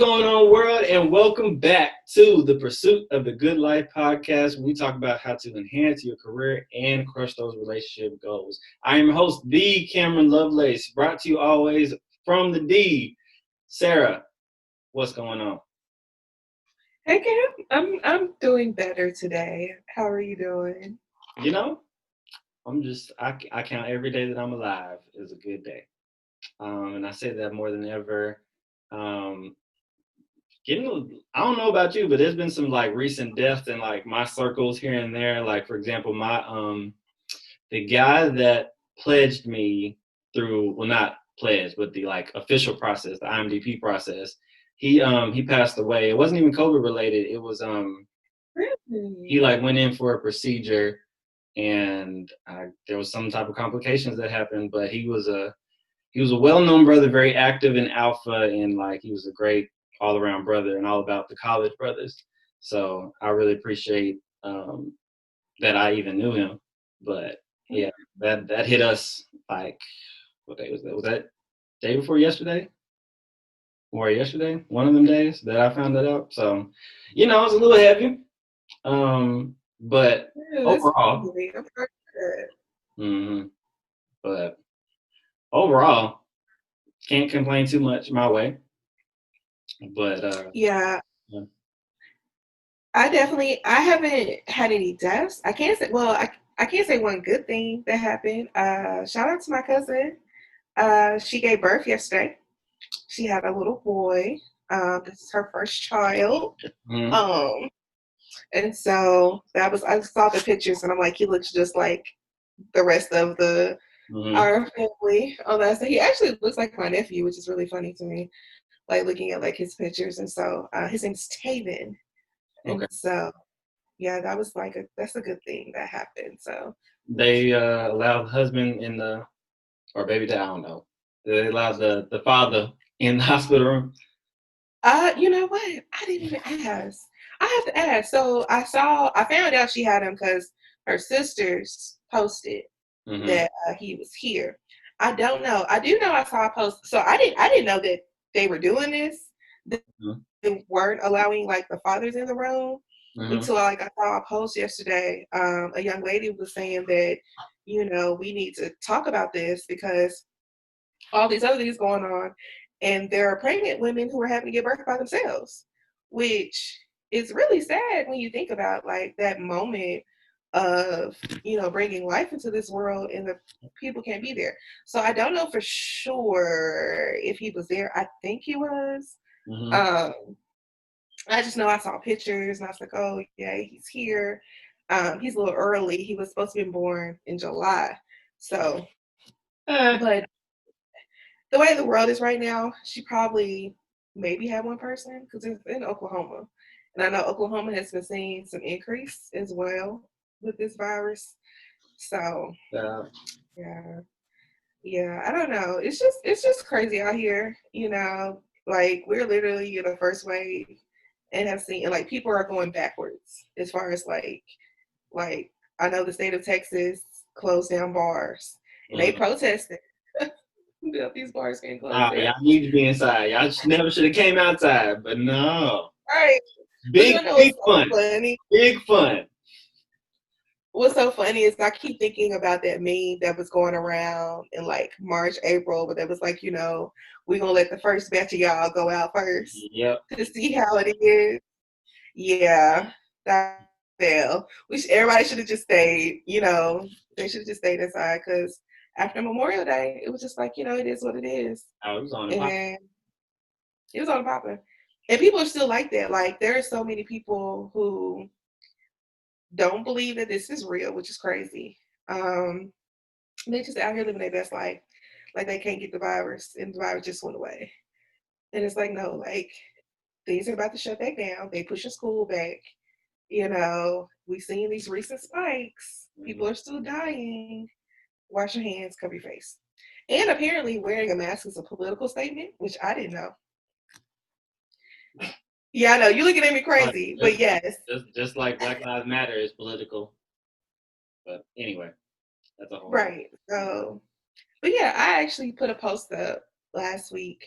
going on, world? And welcome back to the Pursuit of the Good Life podcast, where we talk about how to enhance your career and crush those relationship goals. I am your host, the Kameron Lovelace, brought to you always from the D. Sarah, what's going on? Hey Cam, I'm doing better today. How are you doing? You know, I count every day that I'm alive as a good day. And I say that more than ever. Um, I don't know about you, but there's been some like recent deaths in like my circles here and there. Like for example, my the guy that pledged me through, well, not pledged, but the like official process, the IMDP process. He passed away. It wasn't even COVID related. It was he Really? like went in for a procedure, and there was some type of complications that happened. But he was a well-known brother, very active in Alpha, and like he was a great all-around brother and all about the college brothers. So I really appreciate that I even knew him. But yeah, that hit us like what day was that? Was that day before yesterday or yesterday? One of them days that I found that out. So it's a little heavy. But Yeah, that's overall, crazy. I'm sorry for that. hmm but overall, can't complain too much my way. But Yeah, yeah. I haven't had any deaths. I can't say well, I can't say one good thing that happened. Shout out to my cousin. She gave birth yesterday. She had a little boy. This is her first child. Mhm. Um, and so that was I saw the pictures and I'm like, he looks just like the rest of the Mhm. our family on that. So he actually looks like my nephew, which is really funny to me. Like looking at like his pictures, and so his name's Taven, and Okay. so yeah, that was like that's a good thing that happened. So They allowed the husband in the or baby dad, I don't know. They allowed the father in the hospital room. you know what? I didn't even ask. I have to ask. So I found out she had him because her sisters posted Hmm. that he was here. I don't know. I do know I saw a post. So I didn't know that they were doing this. Hmm. They weren't allowing like the fathers in the room Hmm. until like I saw a post yesterday. A young lady was saying that we need to talk about this because all these other things going on, and there are pregnant women who are having to give birth by themselves, which is really sad when you think about like that moment of bringing life into this world and the people can't be there. So I don't know for sure if he was there. I think he was. Hmm. um I just know I saw pictures and I was like, oh yeah, he's here. He's a little early. He was supposed to be born in July. So, Eh. but the way the world is right now, she probably maybe had one person because it's in Oklahoma. And I know Oklahoma has been seeing some increase as well with this virus. So Uh, yeah, yeah, I don't know. It's just crazy out here, like we're literally in the first wave and have seen and like people are going backwards as far as like I know the state of Texas closed down bars and they mhm. protested that these bars can't close down. Y'all need to be inside. Y'all never should have came outside, but no. Right. But you Big, wanna know big what's so fun. funny? Big fun. What's so funny is I keep thinking about that meme that was going around in like March, April, but that was like, we're gonna let the first batch of y'all go out first Yep. to see how it is. Yeah, that fail. Everybody should have just stayed, they should have just stayed inside because after Memorial Day, it was just like, it is what it is. I was on and pop. And it was on popping. And people are still like that. Like there are so many people who don't believe that this is real, which is crazy. Um, they just out here living their best life, like they can't get the virus, and the virus just went away. And it's like, no, like things are about to shut back down. They pushing school back. We seeing these recent spikes. People Mhm. are still dying. Wash your hands, cover your face. And apparently, wearing a mask is a political statement, which I didn't know. Yeah, I know you're looking at me Like, crazy, just, but yes, just like Black Lives Matter is political. But anyway, that's a whole. right. So, but yeah, I actually put a post up last week.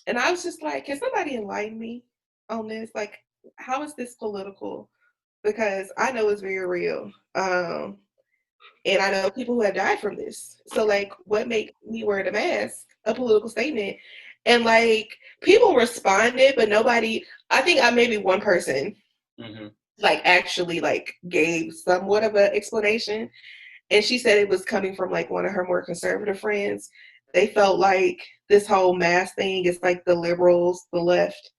And I was just like, can somebody enlighten me on this? Like, how is this political? Because I know it's very real. And I know people who have died from this. So, like, what makes me wear the mask a political statement? And like, people responded, but nobody. I think I maybe one person Mm-hmm. like actually like gave somewhat of an explanation, and she said it was coming from like one of her more conservative friends. They felt like this whole mask thing is like the liberals, the left,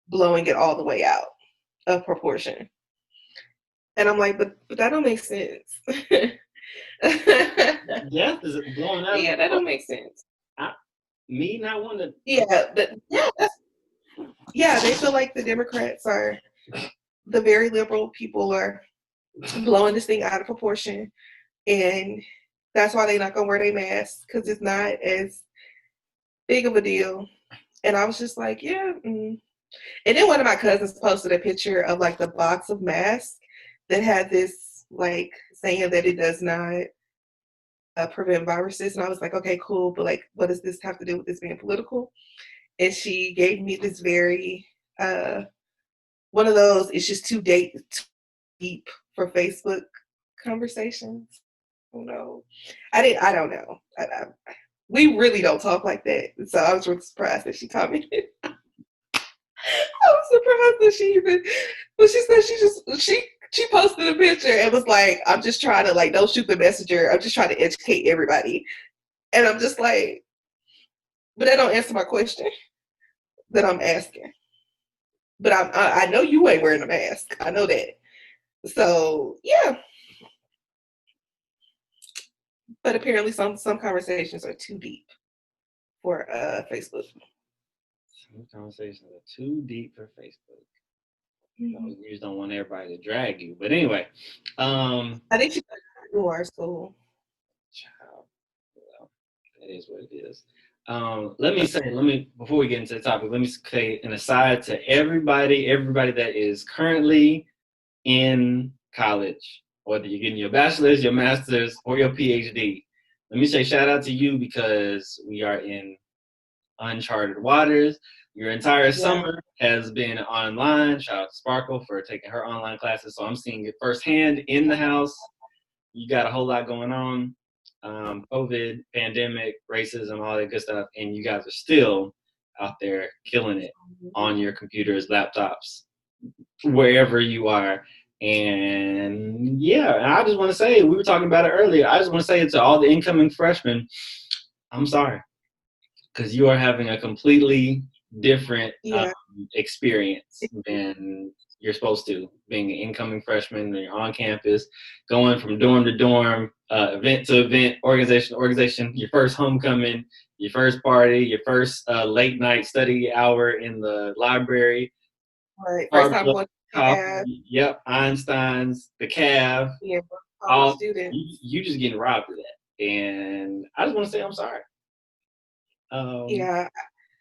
blowing it all the way out of proportion. And I'm like, but that don't make sense. Death is blown out of Yeah, that proportion. don't make sense. I, me not want to. Yeah, but yeah, yeah, they feel like the Democrats are the very liberal people are blowing this thing out of proportion, and that's why they're not gonna wear their masks because it's not as big of a deal. And I was just like, yeah. And then one of my cousins posted a picture of like the box of masks that had this like saying that it does not prevent viruses. And I was like, okay, cool. But like, what does this have to do with this being political? And she gave me this very, one of those, it's just too deep for Facebook conversations. Oh no. I don't know. We really don't talk like that. So I was really surprised that she commented. I was surprised that she even, but she said she posted a picture and was like, I'm just trying to like, don't shoot the messenger. I'm just trying to educate everybody. And I'm just like, but that don't answer my question that I'm asking. But I know you ain't wearing a mask. I know that. So yeah, but apparently some conversations are too deep for Facebook. Some conversations are too deep for Facebook. So Mm-hmm. you just don't want everybody to drag you. But anyway, um, I think she went to our school. child, well, that is what it is. Let me before we get into the topic, let me say an aside to everybody that is currently in college, whether you're getting your bachelor's, your master's, or your PhD. Let me say shout out to you because we are in uncharted waters. Your entire Yeah. summer has been online. Shout out to Sparkle for taking her online classes. So I'm seeing it firsthand in the house. You got a whole lot going on. COVID, pandemic, racism, all that good stuff. And you guys are still out there killing it on your computers, laptops, wherever you are. And yeah, I just want to say, we were talking about it earlier. I just want to say to all the incoming freshmen, I'm sorry, because you are having a completely different Yeah. experience than you're supposed to, being an incoming freshman and you're on campus, going from dorm to dorm, event to event, organization to organization, your first homecoming, your first party, your first late night study hour in the library, Right. First time Starbucks, going to have, coffee, yep, Einstein's, the Cav, yeah, college all student. you just getting robbed of that. And I just want to say I'm sorry. Um, Yeah.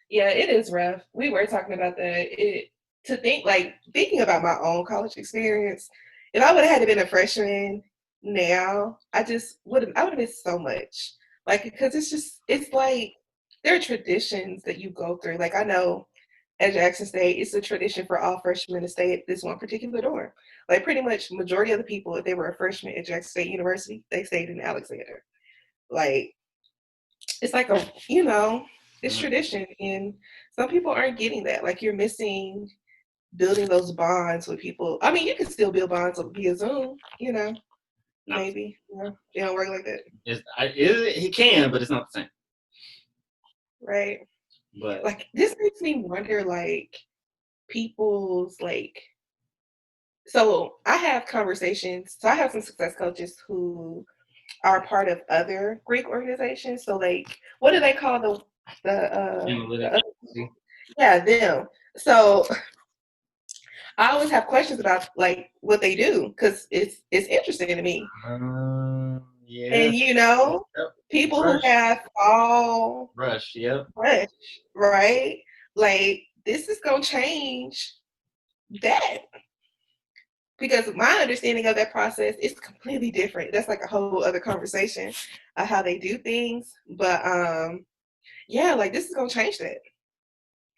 Yeah, it is rough. We were talking about that. It to think like thinking about my own college experience, if I would have had to been a freshman now, I would have missed so much. Like because it's like there are traditions that you go through. Like I know at Jackson State, it's a tradition for all freshmen to stay at this one particular dorm. Like pretty much majority of the people, if they were a freshman at Jackson State University, they stayed in Alexander. Like it's like it's tradition, and some people aren't getting that. Like you're missing building those bonds with people. I mean, you can still build bonds via Zoom, not maybe. It don't work like that. he can, but it's not the same. Right. But Like this makes me wonder like people's like so I have conversations. So I have some success coaches who are part of other Greek organizations. So like what do they call the analytics. other, yeah, them. So I always have questions about like what they do because it's interesting to me. Yeah. And Yep. people who Rush. have all Rush. Yep. fresh, right? Like this is gonna change that because my understanding of that process is completely different. That's like a whole other conversation of how they do things. But yeah, like this is gonna change that.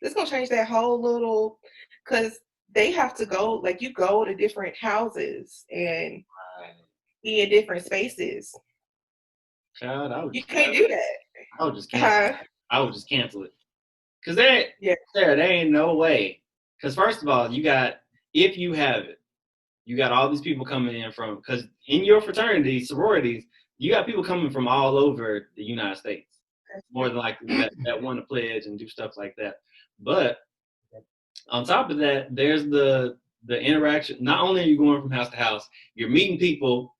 This gonna change that whole little, because they have to go, like, you go to different houses and Right. be in different spaces. Child, You can't do that. I would just cancel. I would just cancel it. Cause there, Yeah. there ain't no way. Cause first of all, you got, if you have it, you got all these people coming in from, because in your fraternity, sororities, you got people coming from all over the United States. More than likely that want to pledge and do stuff like that. But on top of that, there's the interaction. Not only are you going from house to house, you're meeting people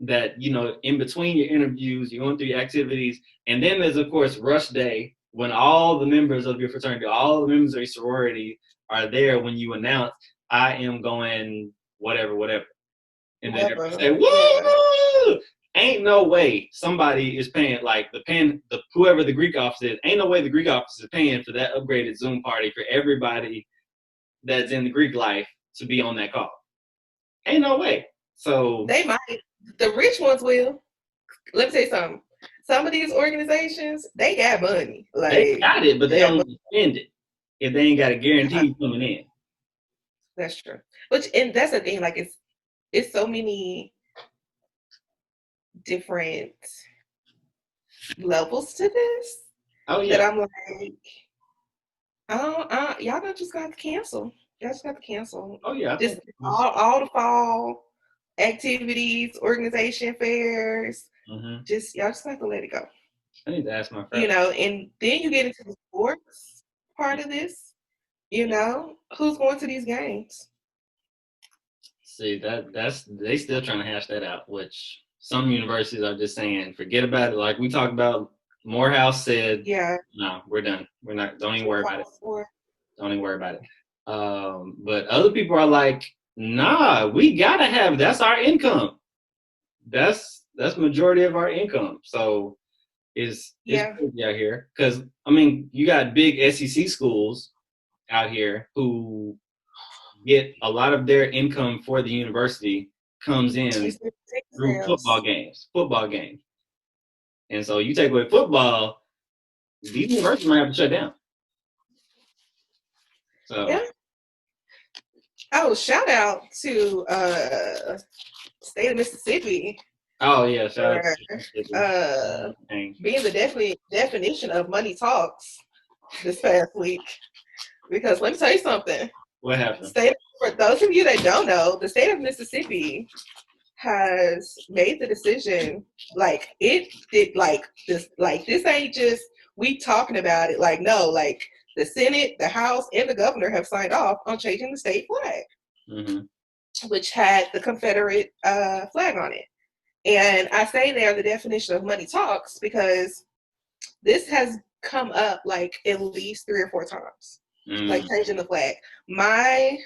that, you know, in between your interviews, you're going through your activities, and then there's of course rush day when all the members of your fraternity, all the members of your sorority are there when you announce, I am going whatever, whatever. And then everybody say, woo! Ain't no way somebody is paying, like the whoever the Greek office is, ain't no way the Greek office is paying for that upgraded Zoom party for everybody that's in the Greek life to be on that call. Ain't no way. So They might. The rich ones will. Let me tell you something. Some of these organizations, they got money. they Like, got it, but they they have don't money. spend it if they ain't got a guarantee coming in. That's true. Which, and that's the thing. Like, it's so many different levels to this Oh that yeah. I'm like, y'all don't just got to cancel. Y'all just got to cancel. Oh yeah. I Just think all the fall activities, organization fairs. Just y'all just have to let it go. I need to ask my You friend. know, and then you get into the sports part of this. You know, who's going to these games? See that's they still trying to hash that out, which some universities are just saying, forget about it. Like we talked about, Morehouse said, Yeah, no, we're done. We're not. Don't even to worry about it. fall for. Don't even worry about it. But other people are like, nah, we gotta have. That's our income. That's majority of our income. So it's Yeah, crazy out here. Because I mean, you got big SEC schools out here who get a lot of their income for the university comes in it's the ticket through sales. football games. And so you take away football, these universities might have to shut down. So Yeah. Oh, shout out to state of Mississippi oh yeah, shout out for to Mississippi. uh Dang. being the definition of money talks this past week. Because let me tell you something. What The happened? state, for those of you that don't know, the state of Mississippi has made the decision, like it did, like this ain't just we talking about it, like no, like the Senate, the House, and the governor have signed off on changing the state flag, Mm-hmm. which had the Confederate flag on it. And I say there the definition of money talks because this has come up like at least 3 or 4 times, like Mm-hmm. changing the flag. My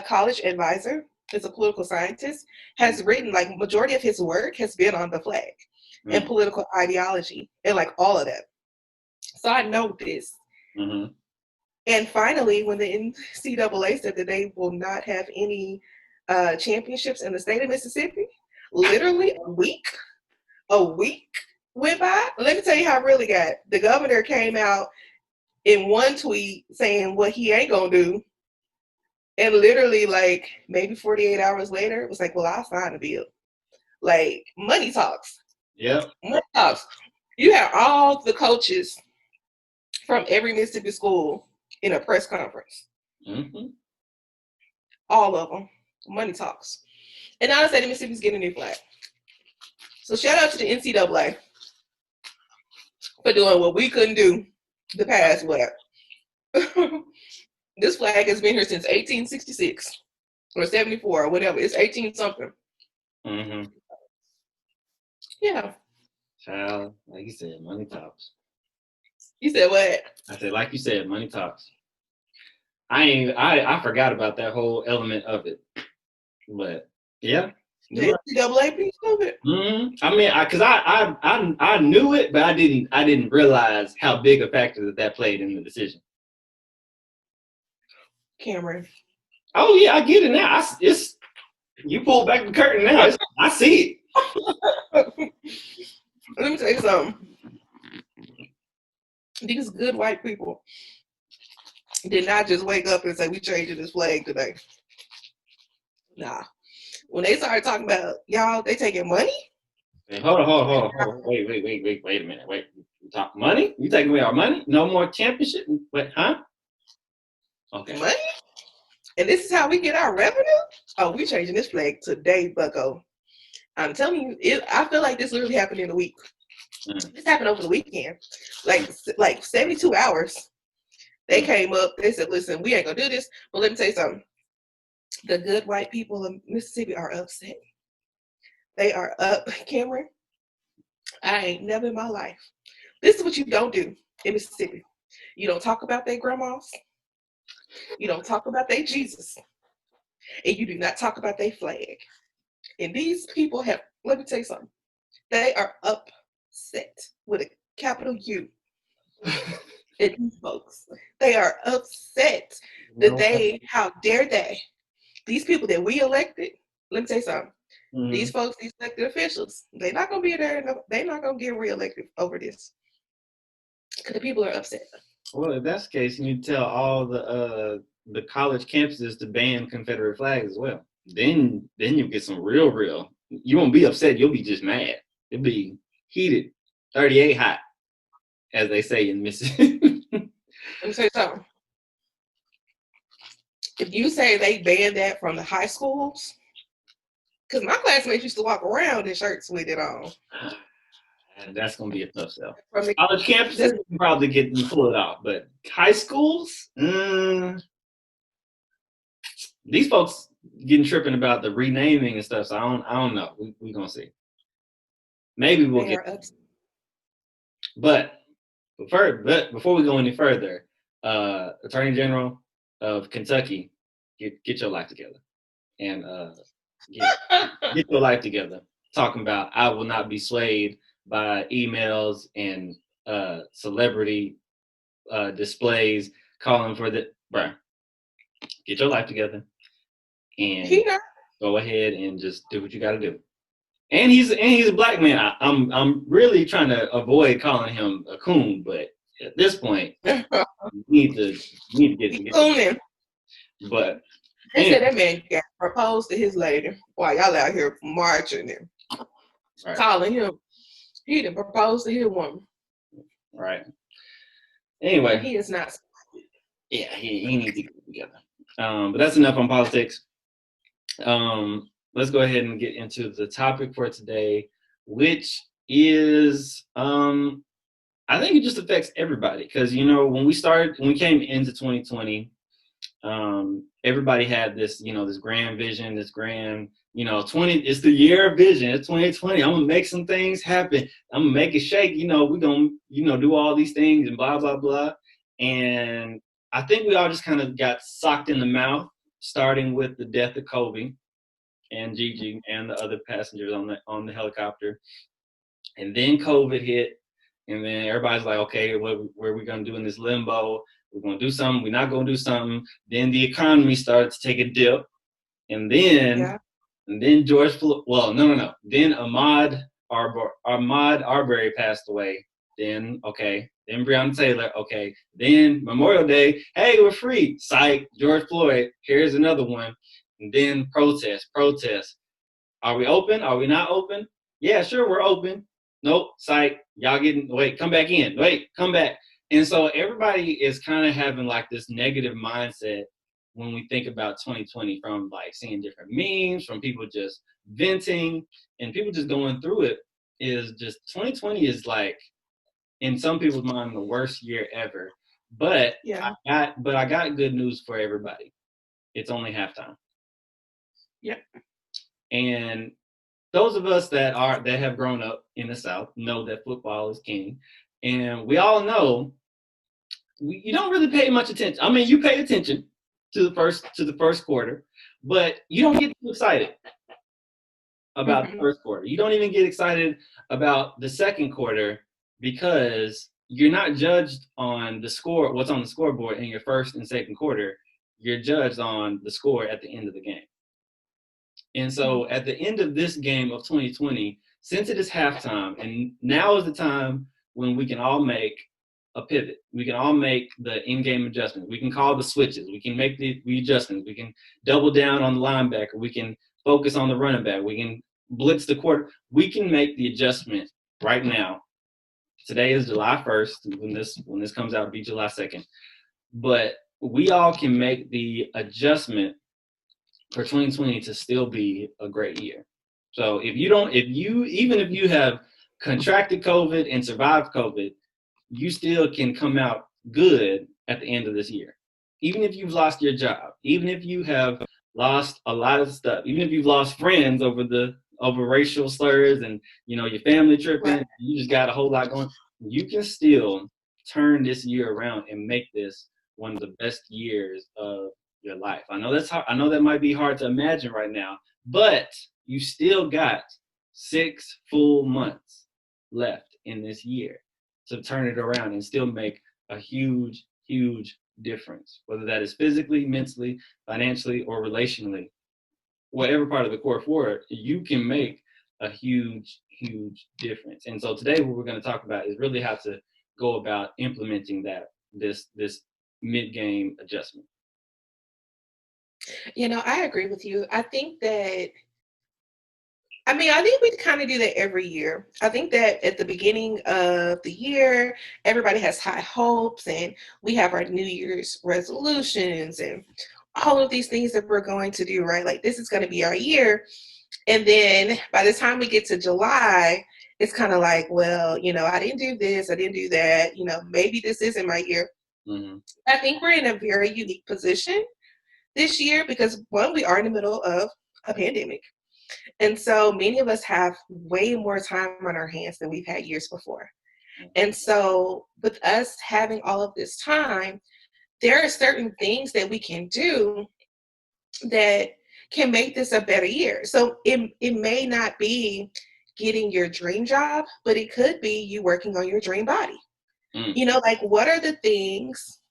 college advisor is a political scientist, has written, like, majority of his work has been on the flag and political ideology and like all of that. So I know this. Mm-hmm. And finally, when the NCAA said that they will not have any championships in the state of Mississippi, literally a week went by. Let me tell you how it really got. The governor came out in one tweet saying what he ain't gonna do. And literally, like, maybe 48 hours later, it was like, well, I'll sign a bill. Like, money talks. Yep. Money talks. You have all the coaches from every Mississippi school in a press conference. Mm-hmm. All of them. Money talks. And now I say Mississippi's getting a new flag. So shout out to the NCAA for doing what we couldn't do the past what? This flag has been here since 1866 or 74 or whatever. It's 18 something. Mm-hmm. Yeah. Child, like you said, money talks. You said what? I said, like you said, money talks. I forgot about that whole element of it. But yeah. The NCAA piece of it? Mm-hmm. I mean, I knew it, but I didn't realize how big a factor that played in the decision. Kameron. Oh yeah, I get it now. It's you pull back the curtain now. I see Let me tell you something. These good white people did not just wake up and say, we changing this flag today. Nah. When they started talking about, y'all, they taking money? Hey, hold on. Wait a minute. Wait, you talk money? You taking away our money? No more championship? Wait, huh? Okay. Money? And this is how we get our revenue? Oh, we changing this flag today, bucko. I'm telling you, I feel like this literally happened in a week. This happened over the weekend. Like 72 hours. They came up, they said, listen, we ain't gonna do this. But let me tell you something. The good white people of Mississippi are upset. They are up. Cameron, I ain't never in my life. This is what you don't do in Mississippi. You don't talk about their grandmas. You don't talk about their Jesus. And you do not talk about their flag. And these people have, let me tell you something. They are upset with a capital U. And these folks, they are upset that how dare they? These people that we elected, let me tell you something. Mm-hmm. These folks, these elected officials, they're not going to be there. They're not going to get reelected over this. Because the people are upset. Well, if that's the case, you need to tell all the college campuses to ban Confederate flags as well. Then you'll get some real. You won't be upset. You'll be just mad. It'll be heated, 38 hot, as they say in Mississippi. Let me say something. If you say they banned that from the high schools, because my classmates used to walk around in shirts with it on. And that's going to be a tough sell. College campuses, you probably get them pull it off, but high schools, these folks getting tripping about the renaming and stuff. So I don't know. We're gonna see. Maybe we'll get. But before we go any further, Attorney General of Kentucky, get your life together, and get your life together. Talking about I will not be swayed by emails and celebrity displays calling for the bruh. Get your life together and go ahead and just do what you got to do. And he's a black man. I'm really trying to avoid calling him a coon, but at this point, you need to get it together. But they said that man got proposed to his lady while y'all out here marching and calling him. He didn't propose to his woman. Right. Anyway, he is not. Yeah, he needs to get it together. But that's enough on politics. Let's go ahead and get into the topic for today, which is I think it just affects everybody because when we came into 2020, everybody had this this grand vision, this grand 20. It's the year of vision. It's 2020. I'm gonna make some things happen. I'm gonna make it shake. We're gonna do all these things and blah blah blah. And I think we all just kind of got socked in the mouth, starting with the death of Kobe and Gigi and the other passengers on the helicopter. And then COVID hit, and then everybody's like, okay, what are we gonna do in this limbo? We're gonna do something. We're not gonna do something. Then the economy started to take a dip, and then George Floyd. Well, no. Then Ahmaud Arbery passed away. Then Then Breonna Taylor. Okay. Then Memorial Day. Hey, we're free. Psych. George Floyd. Here's another one. And then protest. Are we open? Are we not open? Yeah, sure, we're open. Nope, psych. Y'all come back in. Wait, come back. And so everybody is kind of having like this negative mindset when we think about 2020 from like seeing different memes, from people just venting and people just going through it. Is just 2020 is like, in some people's mind, the worst year ever. But I got good news for everybody. It's only halftime. Yep. And those of us that have grown up in the South know that football is king. And we all know you don't really pay much attention. I mean, you pay attention to the first quarter, but you don't get too excited about the first quarter. You don't even get excited about the second quarter because you're not judged on the score, what's on the scoreboard in your first and second quarter. You're judged on the score at the end of the game. And so at the end of this game of 2020, since it is halftime, and now is the time when we can all make a pivot. We can all make the in-game adjustments. We can call the switches. We can make the adjustments. We can double down on the linebacker. We can focus on the running back. We can blitz the quarter. We can make the adjustment right now. Today is July 1st. When this comes out, it'll be July 2nd. But we all can make the adjustment for 2020 to still be a great year. So even if you have contracted COVID and survived COVID, you still can come out good at the end of this year. Even if you've lost your job, even if you have lost a lot of stuff, even if you've lost friends over racial slurs and your family tripping, Right. you just got a whole lot going. You can still turn this year around and make this one of the best years of your life. I know that's hard. I know that might be hard to imagine right now, but you still got 6 full months left in this year to turn it around and still make a huge, huge difference, whether that is physically, mentally, financially, or relationally. Whatever part of the core four, you can make a huge, huge difference. And so today what we're going to talk about is really how to go about implementing this mid-game adjustment. I agree with you. I think we kind of do that every year. I think that at the beginning of the year, everybody has high hopes and we have our New Year's resolutions and all of these things that we're going to do, right? Like this is going to be our year. And then by the time we get to July, it's kind of like, well, I didn't do this, I didn't do that, maybe this isn't my year. Mm-hmm. I think we're in a very unique position this year because one, we are in the middle of a pandemic. And so many of us have way more time on our hands than we've had years before. And so with us having all of this time, there are certain things that we can do that can make this a better year. So it may not be getting your dream job, but it could be you working on your dream body. Like what are the things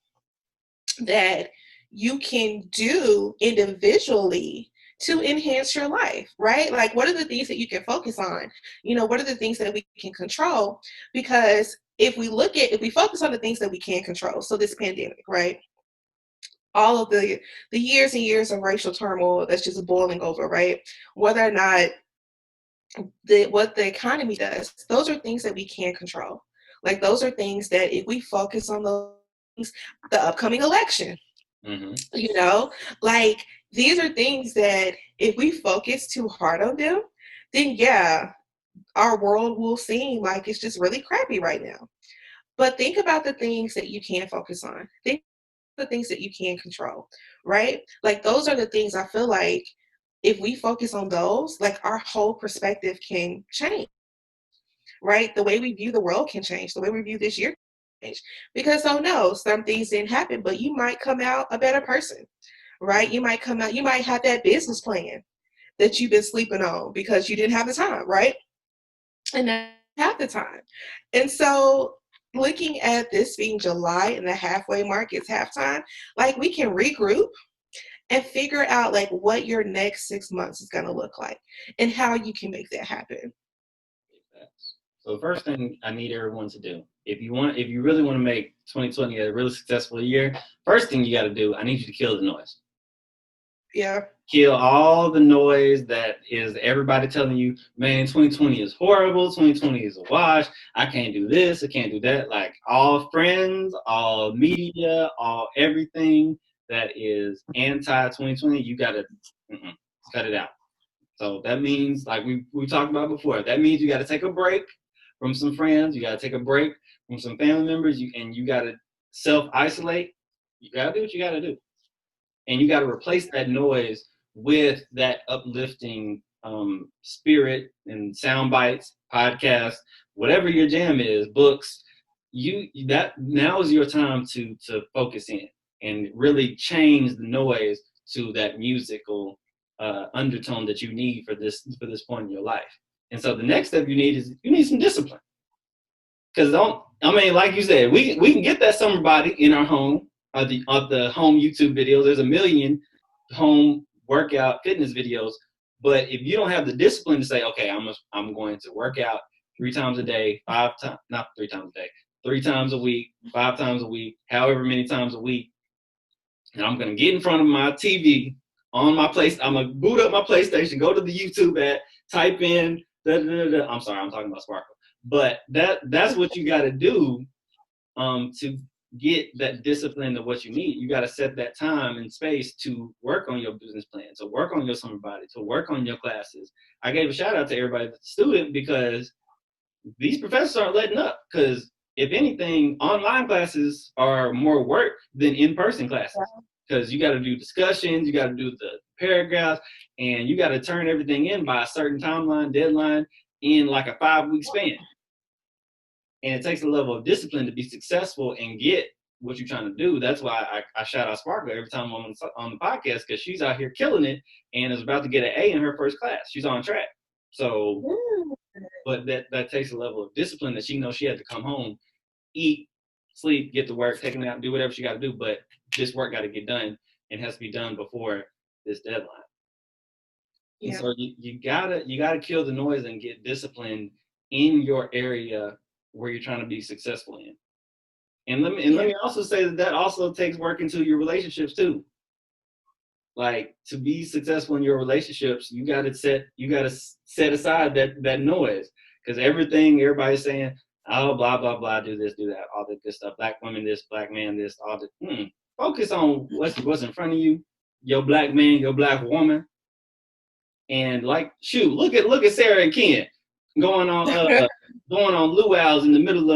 that you can do individually to enhance your life, right? Like, what are the things that you can focus on? What are the things that we can control? Because if we focus on the things that we can control, so this pandemic, right? All of the years and years of racial turmoil that's just boiling over, right? Whether or not what the economy does, those are things that we can control. Like, those are things that if we focus on those things, the upcoming election, like these are things that if we focus too hard on them, then yeah, our world will seem like it's just really crappy right now. But think about the things that you can focus on. Think about the things that you can control, right? Like those are the things I feel like if we focus on those, like our whole perspective can change, right? The way we view the world can change. The way we view this year can change. Because, oh no, some things didn't happen, but you might come out a better person, right? You might have that business plan that you've been sleeping on because you didn't have the time, right? And now you have the time. And so looking at this being July and the halfway mark, it's halftime, like we can regroup and figure out like what your next 6 months is going to look like and how you can make that happen. So the first thing I need everyone to do, if you really want to make 2020 a really successful year, first thing you got to do, I need you to kill the noise. Yeah. Kill all the noise that is everybody telling you, man, 2020 is horrible, 2020 is a wash, I can't do this, I can't do that. Like all friends, all media, all everything that is anti-2020, you got to cut it out. So that means, like we talked about before, that means you got to take a break from some friends, you got to take a break from some family members, and you got to self-isolate. You got to do what you got to do. And you got to replace that noise with that uplifting spirit and sound bites, podcasts, whatever your jam is, books. That now is your time to focus in and really change the noise to that musical undertone that you need for this point in your life. And so the next step you need some discipline. Because like you said, we can get that summer body in our home. Of the home YouTube videos, there's a million home workout fitness videos. But if you don't have the discipline to say, okay, I'm going to work out 3 times a day, 5 times, not 3 times a day, 3 times a week, 5 times a week, however many times a week. And I'm gonna get in front of my TV on my place. I'm gonna boot up my PlayStation, go to the YouTube app, type in I'm sorry, I'm talking about Sparkle. But that's what you gotta do to get that discipline of what you need. You got to set that time and space to work on your business plan, to work on your summer body, to work on your classes. I gave a shout out to everybody that's a student because these professors aren't letting up. Because if anything, online classes are more work than in-person classes. Because you got to do discussions, you got to do the paragraphs, and you got to turn everything in by a certain timeline, deadline in like a 5-week span. And it takes a level of discipline to be successful and get what you're trying to do. That's why I shout out Sparkle every time I'm on the podcast, because she's out here killing it and is about to get an A in her first class. She's on track. So, but that takes a level of discipline that she knows she had to come home, eat, sleep, get to work, take a nap, do whatever she got to do. But this work got to get done and has to be done before this deadline. Yeah. And so you gotta kill the noise and get disciplined in your area where you're trying to be successful in. And let me also say that also takes work into your relationships too. Like, to be successful in your relationships, you gotta set aside that noise, because everybody's saying, oh, blah blah blah, do this, do that, all that good stuff. Black women this, black man this, all that. Focus on what's in front of you, your black man, your black woman. And like, shoot, look at Sara and Ken going on luau's in the middle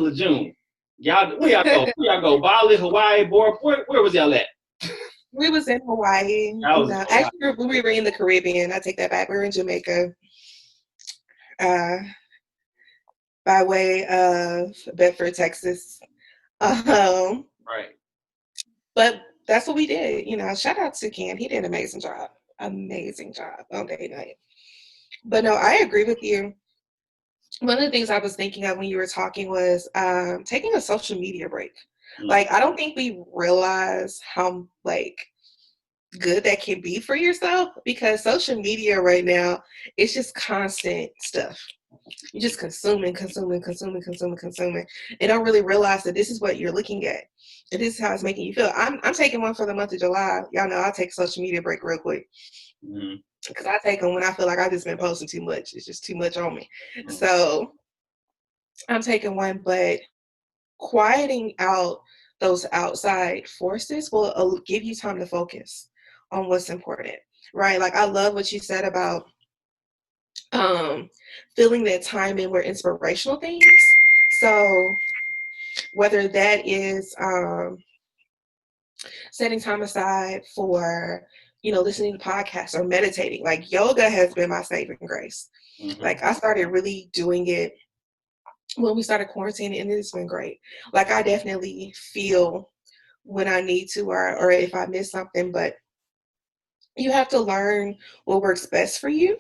of June. Y'all, where y'all go? Where y'all go? Bali, Hawaii, Bora. Where was y'all at? We was in Hawaii. Actually, we were in the Caribbean. I take that back. We were in Jamaica, by way of Bedford, Texas. Right. But that's what we did. Shout out to Ken. He did an amazing job. Amazing job on day night. But no, I agree with you. One of the things I was thinking of when you were talking was taking a social media break. Like, I don't think we realize how good that can be for yourself, because social media right now, it's just constant stuff. You're just consuming, and don't really realize that this is what you're looking at, and this is how it's making you feel. I'm taking one for the month of July. Y'all know I'll take a social media break real quick. Because I take them when I feel like I've just been posting too much. It's just too much on me. So I'm taking one, but quieting out those outside forces will give you time to focus on what's important, right? Like, I love what you said about filling that time in with inspirational things. So whether that is setting time aside for listening to podcasts or meditating. Like, yoga has been my saving grace. Like, I started really doing it when we started quarantining, and it's been great. Like, I definitely feel when I need to, or if I miss something, but you have to learn what works best for you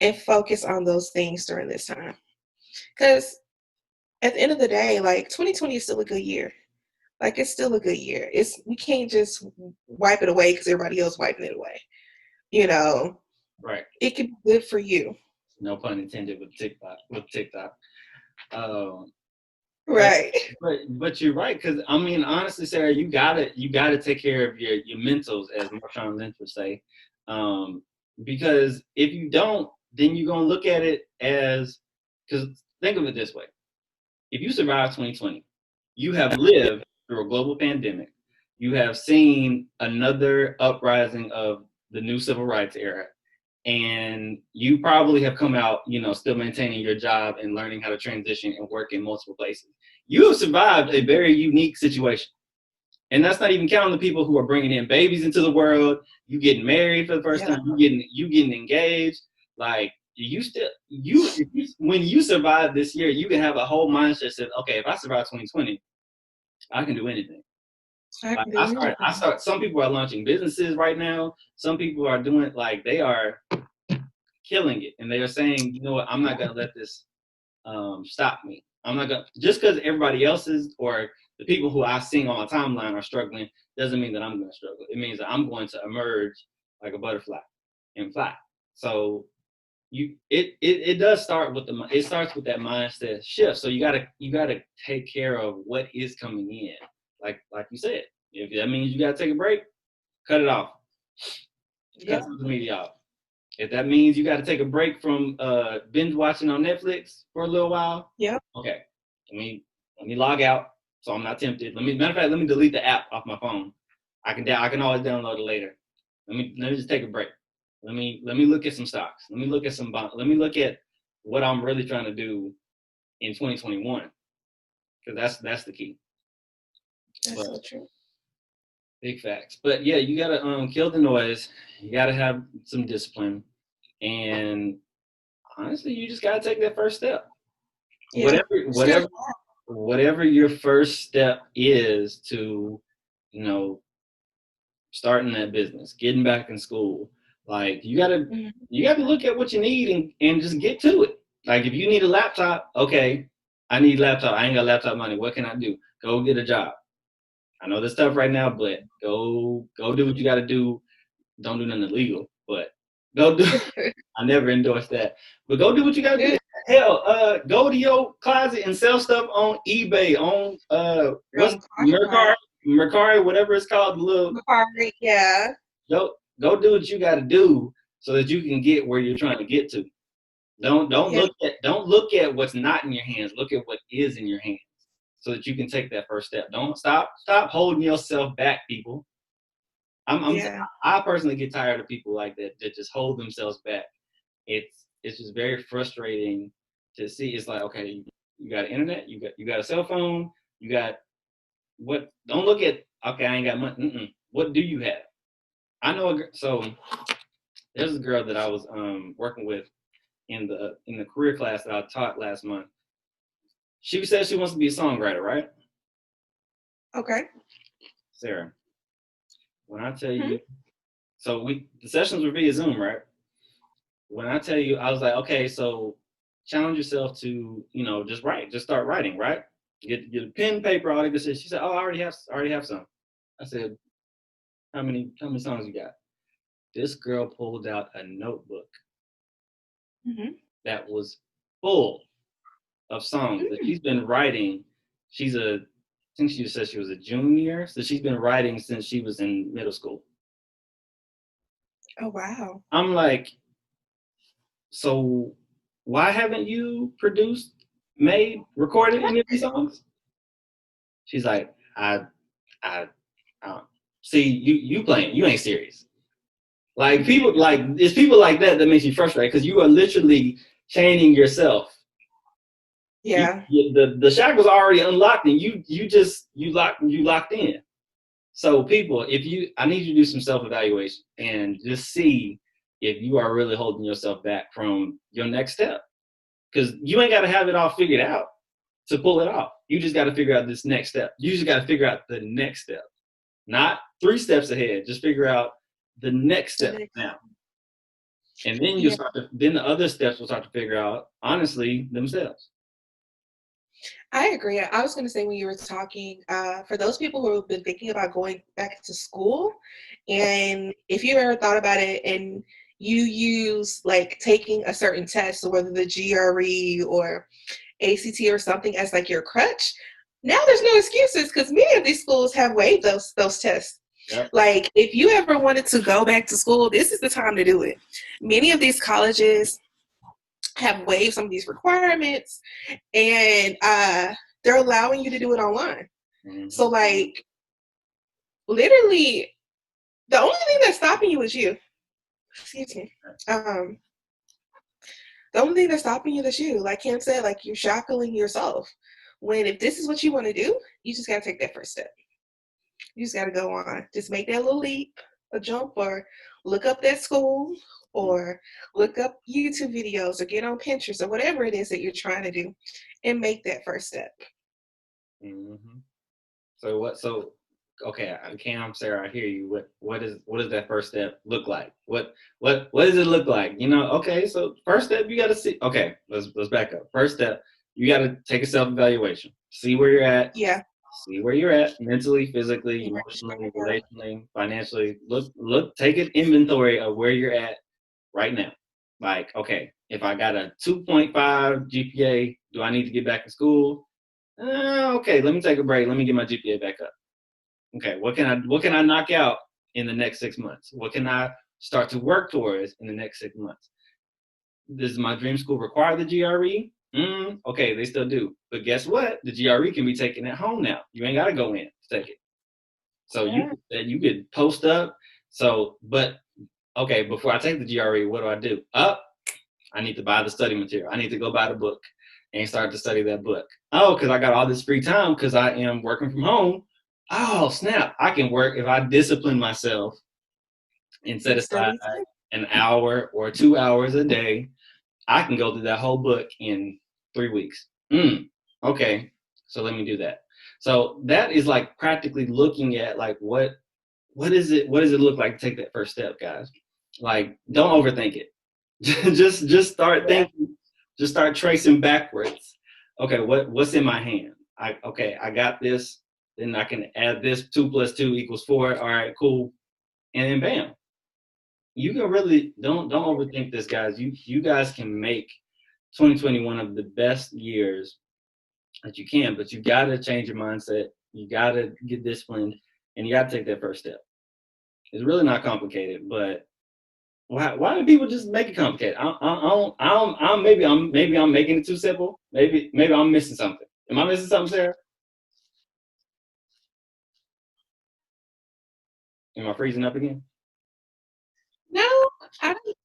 and focus on those things during this time. Because at the end of the day, like, 2020 is still a good year. Like, it's still a good year. We can't just wipe it away because everybody else wiping it away. Right. It can be good for you. No pun intended with TikTok. Right. But you're right, because I mean, honestly, Sara, you gotta take care of your mentals, as Marshawn Lynch would say, because if you don't, then you're gonna look at it as, because think of it this way: if you survive 2020, you have lived through a global pandemic, you have seen another uprising of the new civil rights era, and you probably have come out, still maintaining your job and learning how to transition and work in multiple places. You have survived a very unique situation. And that's not even counting the people who are bringing in babies into the world. You getting married for the first time. You getting engaged. Like, when you survive this year, you can have a whole mindset that says, okay, if I survive 2020, I can do anything. I start. Some people are launching businesses right now. Some people are doing, like, they are killing it, and they are saying, you know what, I'm not gonna let this stop me. I'm not gonna, just because everybody else's or the people who I've seen on my timeline are struggling, doesn't mean that I'm gonna struggle. It means that I'm going to emerge like a butterfly and fly. So it does start with it starts with that mindset shift. So you gotta take care of what is coming in. Like you said, if that means you gotta take a break, cut it off. Cut Yeah. social media off. If that means you gotta take a break from binge watching on Netflix for a little while, Yeah. okay. Let me log out so I'm not tempted. Matter of fact, let me delete the app off my phone. I can always download it later. Let me just take a break. Let me look at some stocks. Let me look at some bonds. Let me look at what I'm really trying to do in 2021 because that's the key. That's But so true. big facts. But yeah, you gotta kill the noise. You gotta have some discipline, and honestly, you just gotta take that first step. Yeah. Whatever Start. whatever whatever your first step is to, you know, starting that business, getting back in school. Like Mhm. you gotta look at what you need and just get to it. Like if you need a laptop, okay, I need a laptop. I ain't got laptop money. What can I do? Go get a job. I know this stuff right now, but go do what you gotta do. Don't do nothing illegal, but go do I never endorse that. But go do what you gotta do. Hell, go to your closet and sell stuff on eBay, on what's From Poshmark. Mercari, whatever it's called, the little Mercari, yeah. go do what you gotta do so that you can get where you're trying to get to. Yeah. Don't look at what's not in your hands. Look at what is in your hands so that you can take that first step. Don't stop holding yourself back, people. I'm Yeah. I personally get tired of people like that just hold themselves back. It's just very frustrating to see. It's like, okay, you got internet, you got a cell phone, you got what? Don't look at, okay, I ain't got money. What do you have? I know so there's a girl that I was working with in the career class that I taught last month. She said she wants to be a songwriter, right? Okay. Sarah, when I tell Hmm. you, so we the sessions were via Zoom, right? When I tell you, I was like, okay, so challenge yourself to, just write, just start writing, right? Get a pen, paper, all that good shit. She said, oh, I already have some. I said, how many songs you got? This girl pulled out a notebook Hmm. that was full of songs that she's been writing. I think she said she was a junior, so she's been writing since she was in middle school. Oh, wow. I'm like, so why haven't you produced, made, recorded any of these songs? She's like, I, see you playing, you ain't serious. Like people, like it's people like that makes you frustrated because you are literally chaining yourself. Yeah. The shackles are already unlocked and you locked in. So people, I need you to do some self evaluation and just see if you are really holding yourself back from your next step because you ain't got to have it all figured out to pull it off. You just got to figure out this next step. You just got to figure out the next step, not 3 steps ahead. Just figure out the next The step next. now, and then Yeah. then the other steps will start to figure out honestly themselves. I agree. I was going to say when you were talking, for those people who have been thinking about going back to school, and if you ever thought about it and you use like taking a certain test, so whether the GRE or ACT or something as like your crutch, now there's no excuses because many of these schools have waived those tests. Yep. Like if you ever wanted to go back to school, this is the time to do it. Many of these colleges have waived some of these requirements and they're allowing you to do it online. Mm-hmm. So like literally the only thing that's stopping you is you. Excuse me. Um the only thing that's stopping you is you. Like Cam said, like you're shackling yourself. When if this is what you want to do, you just gotta take that first step. You just gotta go on. Just make that little leap, a jump, or look up that school, or look up YouTube videos, or get on Pinterest, or whatever it is that you're trying to do, and make that first step. Mm-hmm. So okay, Cam, Sarah, I hear you. What does that first step look like? What does it look like? Okay, so first step you gotta see, okay, let's back up. First step, you gotta take a self-evaluation. See where you're at, Yeah. see where you're at mentally, physically, emotionally, relationally, financially. Take an inventory of where you're at right now. Like, okay, if I got a 2.5 GPA, do I need to get back in school? Okay, let me take a break. Let me get my GPA back up. Okay, what can I knock out in the next 6 months? What can I start to work towards in the next 6 months? Does my dream school require the GRE? Okay, they still do. But guess what? The GRE can be taken at home now. You ain't got to go in to take it. So Yeah. you could post up. So, but okay, before I take the GRE, what do? I need to buy the study material. I need to go buy the book and start to study that book. Oh, because I got all this free time because I am working from home. Oh, snap. I can work if I discipline myself and set And aside study too. an hour or 2 hours a day. I can go through that whole book in 3 weeks. Okay, so let me do that. So that is like practically looking at like what does it look like to take that first step, guys? Like, don't overthink it. just start Yeah. thinking, just start tracing backwards. Okay, what's in my hand? I got this, then I can add this 2 + 2 = 4. All right, cool. And then bam. You can really don't overthink this, guys. You guys can make 2020 one of the best years that you can, but you gotta change your mindset. You gotta get disciplined and you gotta take that first step. It's really not complicated, but why do people just make it complicated? Maybe I'm making it too simple. Maybe I'm missing something. Am I missing something, Sarah? Am I freezing up again? No, I don't.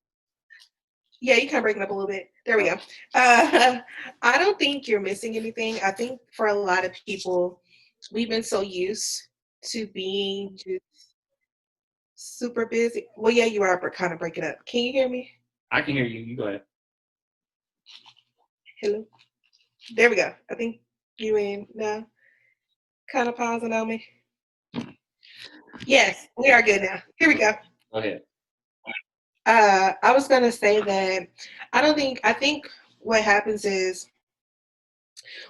Yeah, you kind of breaking up a little bit. There we go. Uh, I don't think you're missing anything. I think for a lot of people, we've been so used to being just super busy. Well, yeah, you are kind of breaking up. Can you hear me? I can hear you. You go ahead. Hello. There we go. I think you in now. Kind of pausing on me. Yes, we are good now. Here we go. Go ahead. I was gonna say that I think what happens is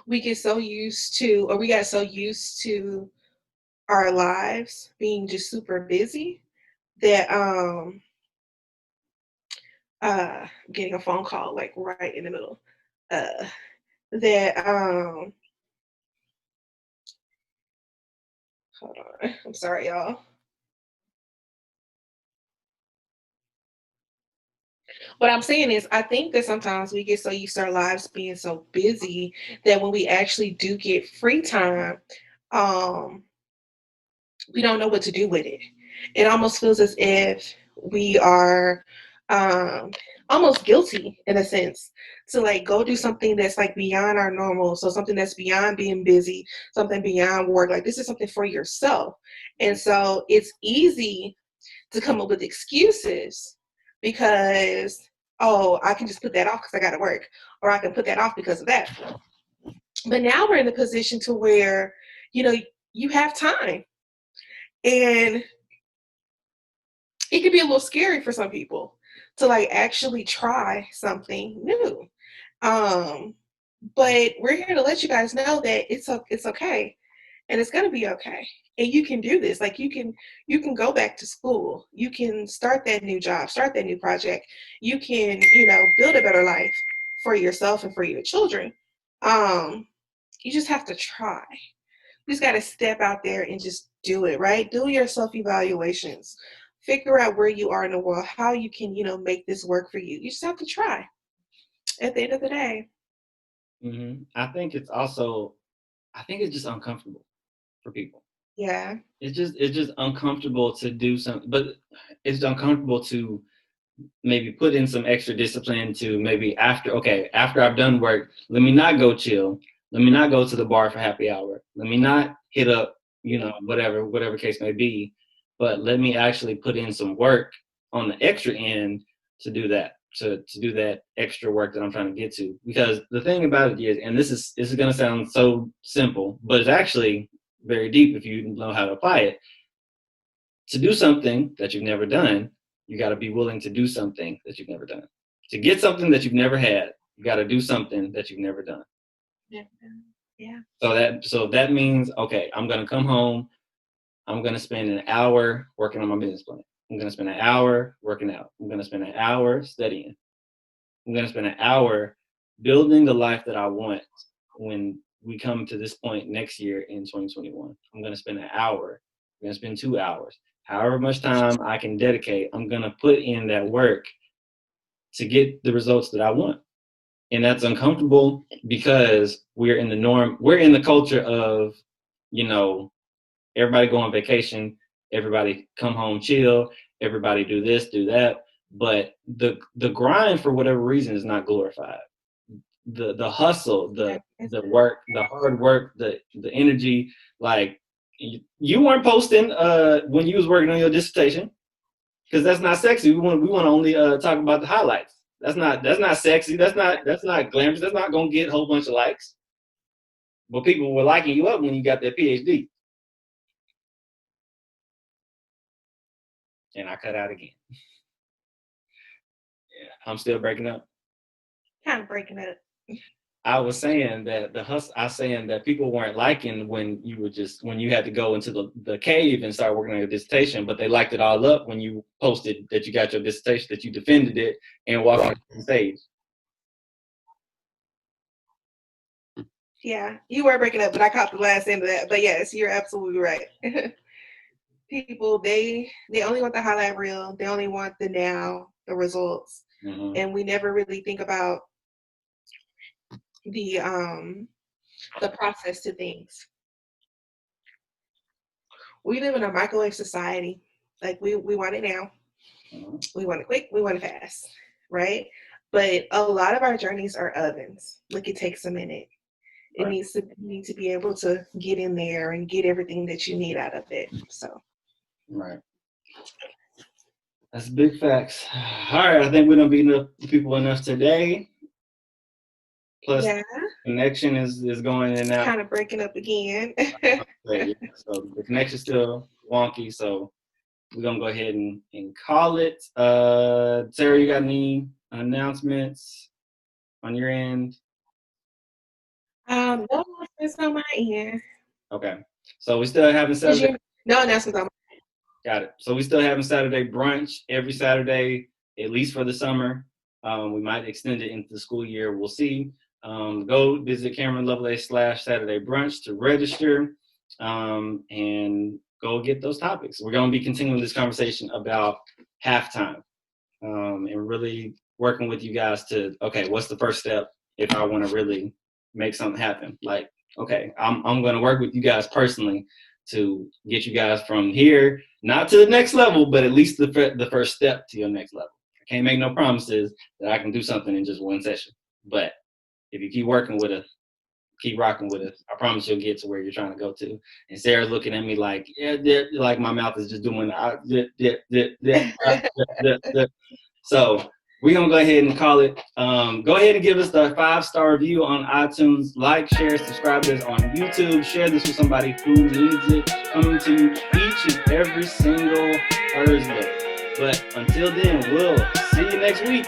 we get so used to, or we got so used to our lives being just super busy that I'm getting a phone call like right in the middle. Uh that hold on. I'm sorry, y'all. What I'm saying is, I think that sometimes we get so used to our lives being so busy that when we actually do get free time, um, we don't know what to do with it. It almost feels as if we are um, almost guilty in a sense to like go do something that's like beyond our normal. So something that's beyond being busy, something beyond work. Like this is something for yourself. And so it's easy to come up with excuses because, oh, I can just put that off because I got to work, or I can put that off because of that. But now we're in a position to where, you know, you have time, and it can be a little scary for some people to like actually try something new. Um, but we're here to let you guys know that it's okay, and it's gonna be okay. And you can do this. Like you can go back to school. You can start that new job, start that new project. You can, build a better life for yourself and for your children. Um, you just have to try. You just got to step out there and just do it, right? Do your self evaluations. Figure out where you are in the world, how you can, make this work for you. You just have to try at the end of the day. I think it's also, I think it's just uncomfortable for people. Yeah. It's just uncomfortable to do something, but it's uncomfortable to maybe put in some extra discipline to maybe after I've done work, let me not go chill. Let me not go to the bar for happy hour. Let me not hit up, whatever case may be, but let me actually put in some work on the extra end to do that, to do that extra work that I'm trying to get to. Because the thing about it is, and this is gonna sound so simple, but it's actually very deep if you know how to apply it. To do something that you've never done, you got to be willing to do something that you've never done. To get something that you've never had, you got to do something that you've never done. Yeah. Yeah. So that means, okay, I'm gonna come home. I'm gonna spend an hour working on my business plan. I'm gonna spend an hour working out. I'm gonna spend an hour studying. I'm going to spend an hour building the life that I want when we come to this point next year in 2021. I'm going to spend an hour. I'm going to spend 2 hours. However much time I can dedicate, I'm going to put in that work to get the results that I want. And that's uncomfortable because we're in the norm, we're in the culture of, you know, everybody go on vacation, everybody come home chill, everybody do this, do that. But the grind for whatever reason is not glorified. The hustle, the work, the hard work, the energy, like you weren't posting when you was working on your dissertation because that's not sexy. We want to only talk about the highlights. That's not sexy. That's not glamorous. That's not gonna get a whole bunch of likes. But people were liking you up when you got that PhD. And I cut out again. Yeah, I'm still breaking up. Kind of breaking up. I was saying that I was saying that people weren't liking when you had to go into the cave and start working on your dissertation, but they liked it all up when you posted that you got your dissertation, that you defended it and walked on the stage. Yeah, you were breaking up, but I caught the last end of that. But yes, you're absolutely right. People, they only want the highlight reel. They only want the now, the results, and we never really think about the process to things. We live in a microwave society. Like we want it now. We want it quick. We want it fast, right? But a lot of our journeys are ovens. Like it takes a minute. It Right. needs to you need to be able to get in there and get everything that you need out of it. So Right. That's big facts. All right, I think we don't beat up people enough today. Plus, yeah, connection is going in and out. kind of breaking up again. So the connection's still wonky. So we're gonna go ahead and call it. Sarah, you got any announcements on your end? No announcements on my end. Okay. So we still having Saturday. No announcements on my Got it. So we still having Saturday brunch every Saturday, at least for the summer. We might extend it into the school year. We'll see. Go visit Kameron Lovelace /Saturday brunch to register and go get those topics. We're going to be continuing this conversation about halftime and really working with you guys to, okay, what's the first step if I want to really make something happen? Like, okay, I'm going to work with you guys personally to get you guys from here, not to the next level, but at least the first step to your next level. I can't make no promises that I can do something in just one session, but if you keep working with us, keep rocking with us, I promise you'll get to where you're trying to go to. And Sarah's looking at me like, like my mouth is just doing, so we're going to go ahead and call it. Go ahead and give us the 5-star review on iTunes. Like, share, subscribe to us on YouTube. Share this with somebody who needs it. Coming to you each and every single Thursday. But until then, we'll see you next week.